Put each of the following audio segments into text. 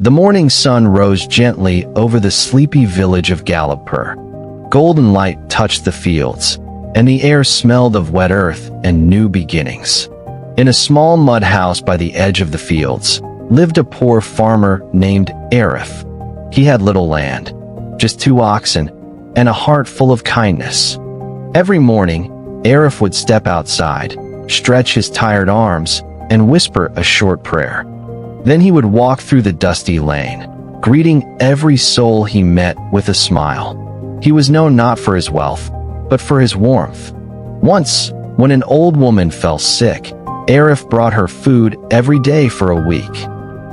The morning sun rose gently over the sleepy village of Gallipur. Golden light touched the fields, and the air smelled of wet earth and new beginnings. In a small mud house by the edge of the fields lived a poor farmer named Arif. He had little land, just 2 oxen, and a heart full of kindness. Every morning, Arif would step outside, stretch his tired arms, and whisper a short prayer. Then he would walk through the dusty lane, greeting every soul he met with a smile. He was known not for his wealth, but for his warmth. Once, when an old woman fell sick, Arif brought her food every day for a week.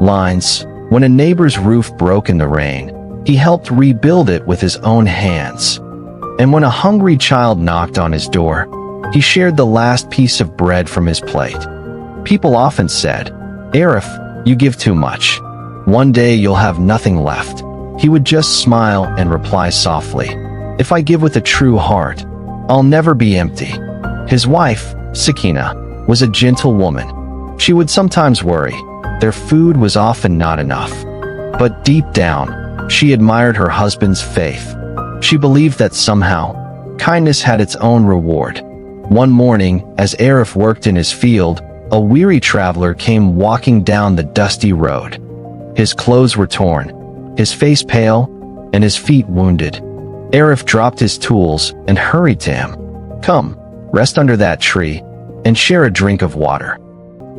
When a neighbor's roof broke in the rain, he helped rebuild it with his own hands. And when a hungry child knocked on his door, he shared the last piece of bread from his plate. People often said, "Arif, you give too much. One day you'll have nothing left." He would just smile and reply softly, "If I give with a true heart, I'll never be empty." His wife, Sakina, was a gentle woman. She would sometimes worry. Their food was often not enough. But deep down, she admired her husband's faith. She believed that somehow, kindness had its own reward. One morning, as Arif worked in his field, a weary traveler came walking down the dusty road. His clothes were torn, his face pale, and his feet wounded. Arif dropped his tools and hurried to him. "Come, rest under that tree, and share a drink of water."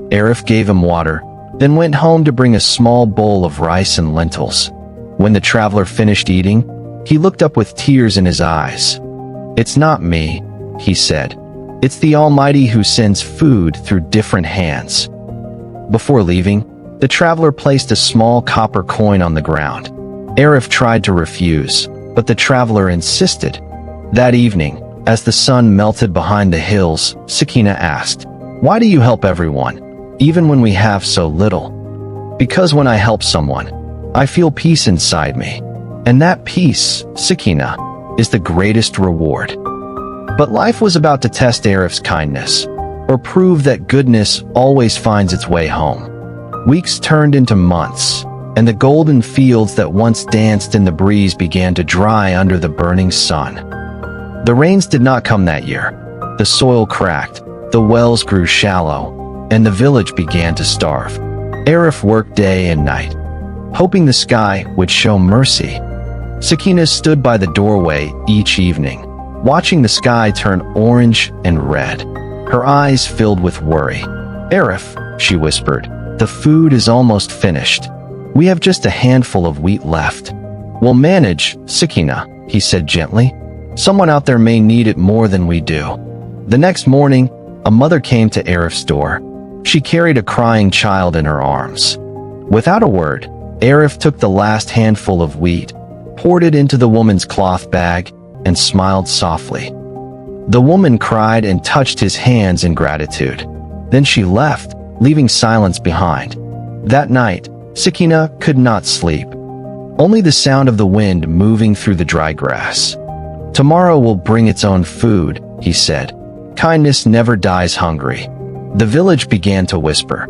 Arif gave him water, then went home to bring a small bowl of rice and lentils. When the traveler finished eating, he looked up with tears in his eyes. "It's not me," he said. "It's the Almighty who sends food through different hands." Before leaving, the traveler placed a small copper coin on the ground. Arif tried to refuse, but the traveler insisted. That evening, as the sun melted behind the hills, Sakina asked, "Why do you help everyone, even when we have so little?" "Because when I help someone, I feel peace inside me. And that peace, Sakina, is the greatest reward." But life was about to test Arif's kindness, or prove that goodness always finds its way home. Weeks turned into months, and the golden fields that once danced in the breeze began to dry under the burning sun. The rains did not come that year. The soil cracked, the wells grew shallow, and the village began to starve. Arif worked day and night, hoping the sky would show mercy. Sakina stood by the doorway each evening, watching the sky turn orange and red. Her eyes filled with worry. "Arif," she whispered, "the food is almost finished. We have just a handful of wheat left." "We'll manage, Sakina," he said gently. "Someone out there may need it more than we do." The next morning, a mother came to Arif's door. She carried a crying child in her arms. Without a word, Arif took the last handful of wheat, poured it into the woman's cloth bag, and smiled softly. The woman cried and touched his hands in gratitude. Then she left, leaving silence behind. That night, Sakina could not sleep. Only the sound of the wind moving through the dry grass. "Tomorrow will bring its own food," he said. "Kindness never dies hungry." The village began to whisper.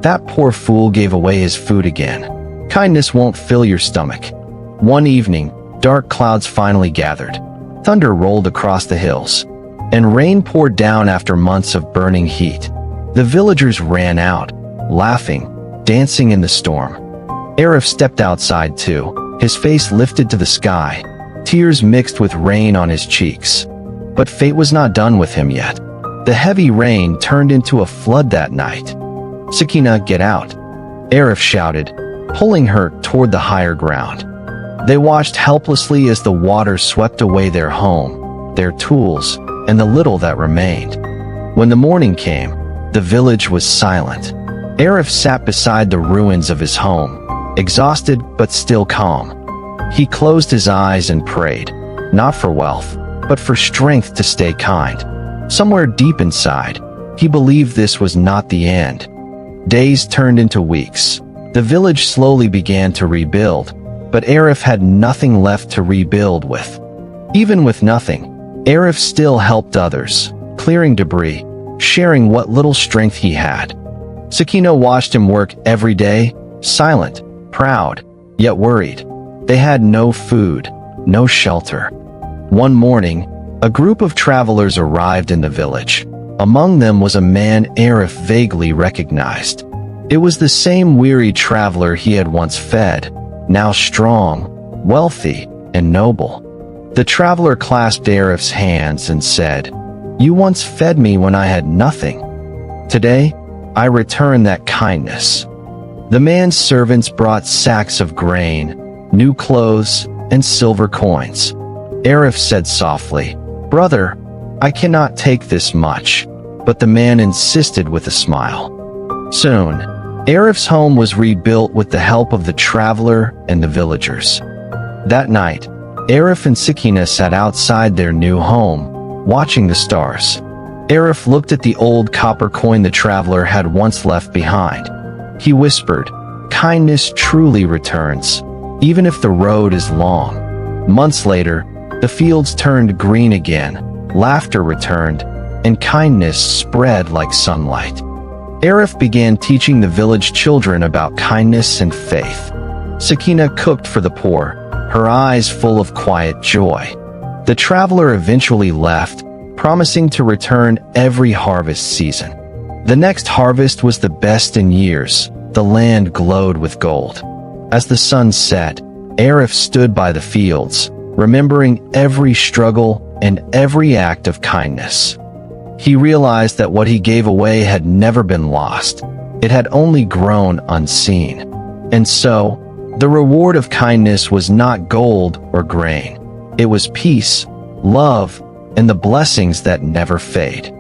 "That poor fool gave away his food again. Kindness won't fill your stomach." One evening, dark clouds finally gathered. Thunder rolled across the hills, and rain poured down after months of burning heat. The villagers ran out, laughing, dancing in the storm. Arif stepped outside too, his face lifted to the sky, tears mixed with rain on his cheeks. But fate was not done with him yet. The heavy rain turned into a flood that night. "Sakina, get out," Arif shouted, pulling her toward the higher ground. They watched helplessly as the water swept away their home, their tools, and the little that remained. When the morning came, the village was silent. Arif sat beside the ruins of his home, exhausted but still calm. He closed his eyes and prayed, not for wealth, but for strength to stay kind. Somewhere deep inside, he believed this was not the end. Days turned into weeks. The village slowly began to rebuild, but Arif had nothing left to rebuild with. Even with nothing, Arif still helped others, clearing debris, sharing what little strength he had. Sakina watched him work every day, silent, proud, yet worried. They had no food, no shelter. One morning, a group of travelers arrived in the village. Among them was a man Arif vaguely recognized. It was the same weary traveler he had once fed, now strong, wealthy, and noble. The traveler clasped Arif's hands and said, "You once fed me when I had nothing. Today, I return that kindness." The man's servants brought sacks of grain, new clothes, and silver coins. Arif said softly, "Brother, I cannot take this much," but the man insisted with a smile. Soon, Arif's home was rebuilt with the help of the traveler and the villagers. That night, Arif and Sakina sat outside their new home, watching the stars. Arif looked at the old copper coin the traveler had once left behind. He whispered, "Kindness truly returns, even if the road is long." Months later, the fields turned green again, laughter returned, and kindness spread like sunlight. Arif began teaching the village children about kindness and faith. Sakina cooked for the poor, her eyes full of quiet joy. The traveler eventually left, promising to return every harvest season. The next harvest was the best in years. The land glowed with gold. As the sun set, Arif stood by the fields, remembering every struggle and every act of kindness. He realized that what he gave away had never been lost. It had only grown unseen. And so, the reward of kindness was not gold or grain. It was peace, love, and the blessings that never fade.